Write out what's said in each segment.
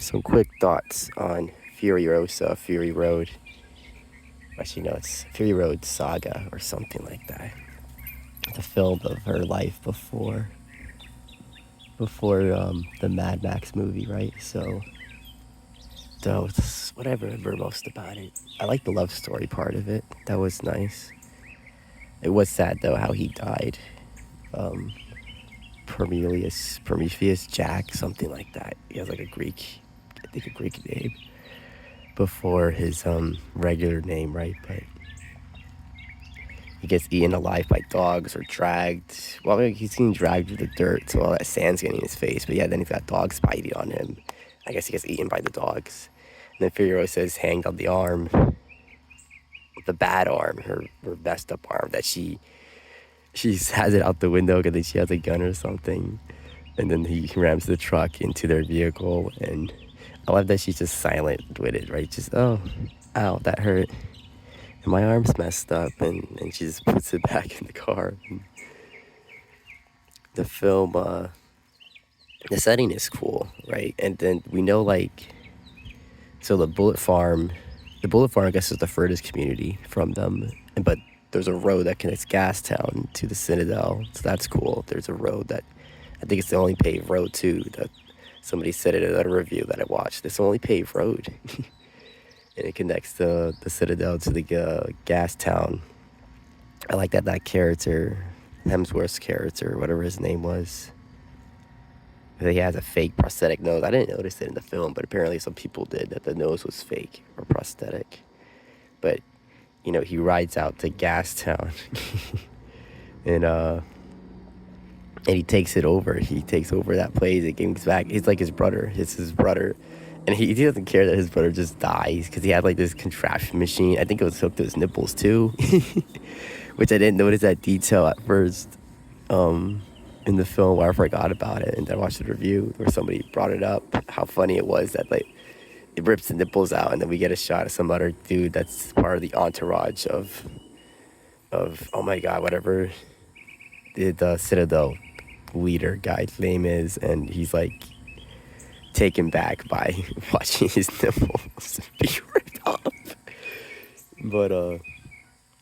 Some quick thoughts on Furirosa, Fury Road. Actually, no, it's Fury Road Saga or something like that. The film of her life before the Mad Max movie, right? So it's what I remember most about it. I like the love story part of it. That was nice. It was sad though how he died. Um, Prometheus Jack, something like that. He has like I think a Greek name before his regular name, right? But he gets eaten alive by dogs or dragged. Well, he's getting dragged through the dirt, so all that sand's getting in his face. But yeah, then he's got dogs biting on him. I guess he gets eaten by the dogs. And then Furirosa is hanged on the arm, the bad arm, her messed up arm that she has it out the window because then she has a gun or something. And then he rams the truck into their vehicle, and I love that she's just silent with it, right? Just, oh, ow, that hurt. And my arm's messed up, and she just puts it back in the car. And the film, the setting is cool, right? And then we know, like, so the Bullet Farm, I guess, is the furthest community from them. But there's a road that connects Gastown to the Citadel, so that's cool. There's a road that, I think it's the only paved road, too, that somebody said it in a review that I watched. It's the only paved road. And it connects the Citadel to the gas town. I like that character, Hemsworth's character, whatever his name was, he has a fake prosthetic nose. I didn't notice it in the film, but apparently some people did, that the nose was fake or prosthetic. But, you know, he rides out to Gastown and he takes it over. He takes over that place. It comes back. He's like his brother. It's his brother. And he doesn't care that his brother just dies because he had like this contraption machine. I think it was hooked to his nipples too, which I didn't notice that detail at first in the film. Where I forgot about it, and then I watched the review where somebody brought it up. How funny it was that like it rips the nipples out, and then we get a shot of some other dude that's part of the entourage of oh my god, whatever the Citadel leader guy's name is, and he's like taken back by watching his nipples be ripped off. But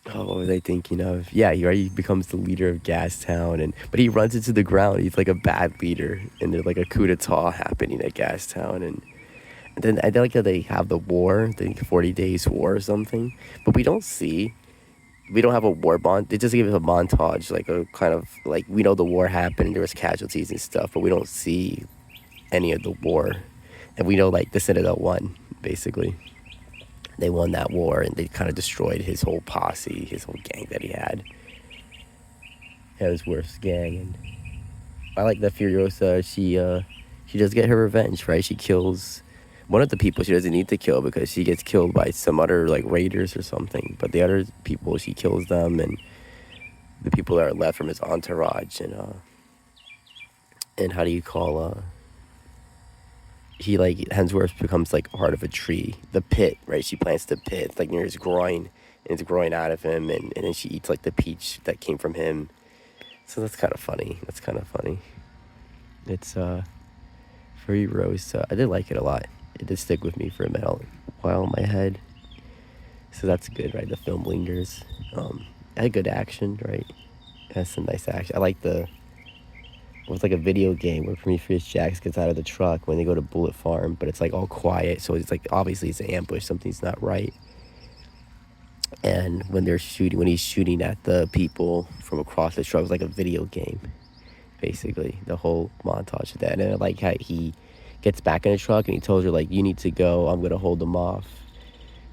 what was I thinking of? Yeah, he becomes the leader of Gastown, but he runs into the ground. He's like a bad leader, and there's like a coup d'etat happening at Gastown, and then I like that they have the war, the 40 Days War or something, but we don't have a war bond. They just give us a montage, like a kind of like, we know the war happened and there was casualties and stuff, but we don't see any of the war. And we know like the Citadel won, basically. They won that war, and they kind of destroyed his whole posse, his whole gang that he had. Hemsworth's gang. And I like that Furiosa, she does get her revenge, right? She kills one of the people she doesn't need to kill because she gets killed by some other like raiders or something. But the other people, she kills them, and the people that are left from his entourage, and how do you call he like Hemsworth becomes like part of a tree, the pit, right? She plants the pit, it's like near his groin, and it's growing out of him, and then she eats like the peach that came from him. So that's kind of funny. It's Furirosa. I did like it a lot. It did stick with me for a while in my head. So that's good, right? The film lingers. It had good action, right? It has some nice action. I like it's like a video game where Prometheus Jax gets out of the truck when they go to Bullet Farm, but it's like all quiet, so it's like obviously it's an ambush, something's not right. And when he's shooting at the people from across the truck, it's like a video game, basically, the whole montage of that. And I like how he gets back in the truck and he tells her like, you need to go, I'm gonna hold them off,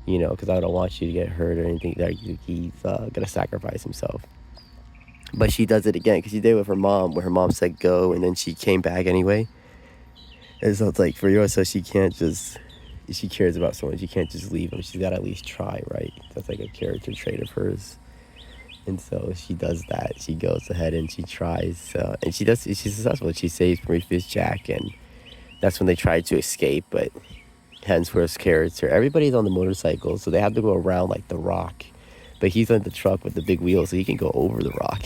because I don't want you to get hurt or anything. Like he's gonna sacrifice himself. But she does it again because she did it with her mom, where her mom said go, and then she came back anyway. And so it's like for yours, so she can't just, if she cares about someone, she can't just leave them. She's got to at least try, right? That's like a character trait of hers. And so she does that. She goes ahead and she tries, and she's successful. She saves Prometheus Jack, and that's when they try to escape. But Hemsworth's character, everybody's on the motorcycle, so they have to go around like the rock. But he's on the truck with the big wheels, so he can go over the rock.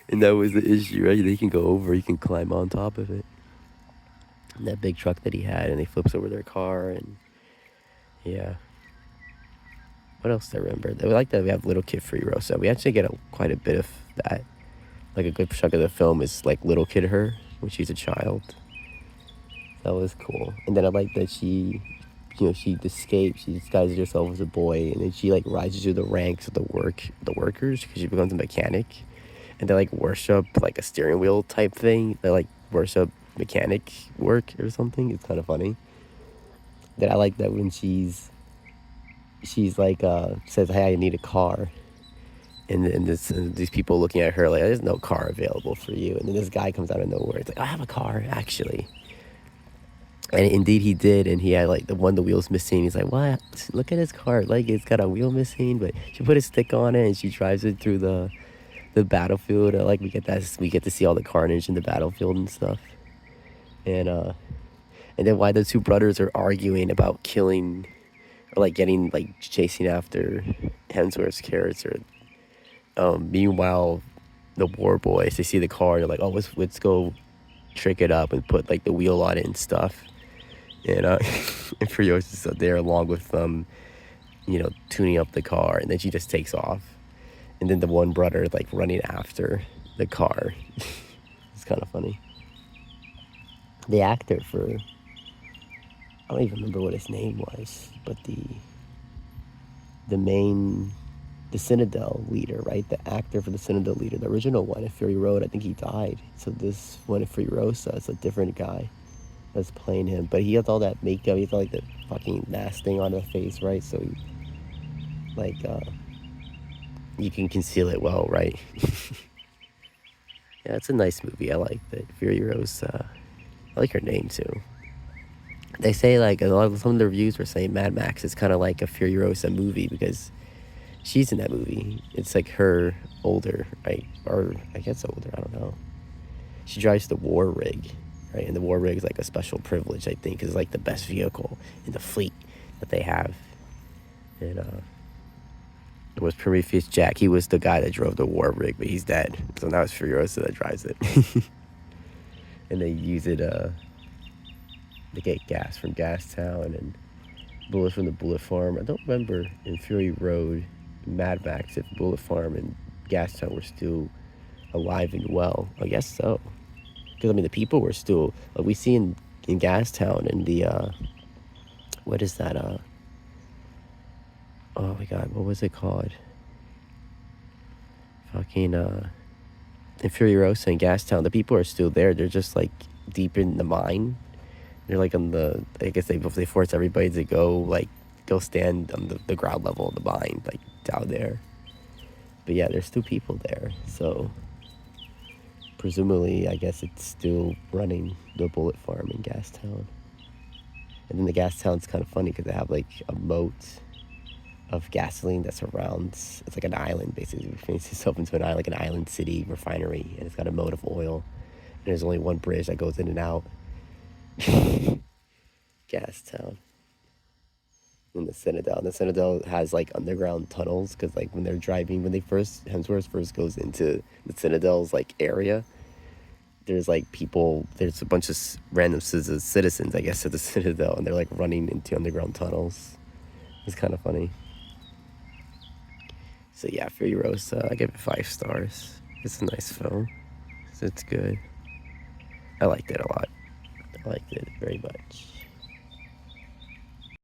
And that was the issue, right? He can go over, he can climb on top of it. that big truck that he had, and he flips over their car, and yeah. What else do I remember? I like that we have little kid Furirosa. We actually get quite a bit of that. Like a good chunk of the film is like little kid her when she's a child. That was cool. And then I like that she escapes. She disguises herself as a boy, and then she like rises through the ranks of the workers because she becomes a mechanic, and they like worship like a steering wheel type thing. They like worship mechanic work or something. It's kind of funny. That I like that when she's like says, "Hey, I need a car," and these people looking at her like, "There's no car available for you." And then this guy comes out of nowhere. It's like, "I have a car actually." And indeed he did, and he had like the wheel's missing. He's like, "What? Look at his car! Like it's got a wheel missing." But she put a stick on it, and she drives it through the battlefield. Like we get to see all the carnage in the battlefield and stuff. And and then why the two brothers are arguing about killing, or like getting like chasing after Hemsworth's character. Meanwhile, the war boys, they see the car, and they're like, "Oh, let's go trick it up and put like the wheel on it and stuff." And and Furiosa's there along with them, tuning up the car, and then she just takes off. And then the one brother like running after the car. It's kind of funny. The actor for, I don't even remember what his name was, but the Citadel leader, right? The actor for the Citadel leader, the original one at Fury Road, I think he died. So this one at Furirosa is a different guy that's playing him. But he has all that makeup. He has like the fucking mask thing on his face, right? So he, like, you can conceal it well, right? Yeah, it's a nice movie. I like that. Furirosa. I like her name too. They say like some of the reviews were saying Mad Max is kind of like a Furiosa movie because she's in that movie. It's like her older, right? Or I guess older. I don't know. She drives the war rig, right? And the war rig is like a special privilege, I think, because it's like the best vehicle in the fleet that they have. And it was Prometheus Jack. He was the guy that drove the war rig, but he's dead. So now it's Furiosa that drives it. And they use it to get gas from Gastown and bullets from the Bullet Farm. I don't remember in Fury Road, Mad Max, if Bullet Farm and Gastown were still alive and well. I guess so. Because, I mean, the people were still, like we see in Gastown and the, what is that, oh my god, what was it called? Fucking, in Furiosa and Gastown, the people are still there. They're just, like, deep in the mine. They're, like, on the, I guess they force everybody to go stand on the ground level of the mine, like, down there. But yeah, there's still people there, so presumably, I guess it's still running the Bullet Farm in Gastown. And then the Gastown's kind of funny because they have, like, a moat of gasoline that surrounds, it's like an island, basically. It makes itself into like an island city refinery, and it's got a moat of oil. And there's only one bridge that goes in and out. Gastown. And the Citadel. The Citadel has, like, underground tunnels, because, like, when they're driving, Hemsworth first goes into the Citadel's, like, area, there's, like, there's a bunch of random citizens, I guess, at the Citadel, and they're, like, running into underground tunnels. It's kind of funny. So yeah, Furirosa, I give it 5 stars. It's a nice film. It's good. I liked it a lot. I liked it very much.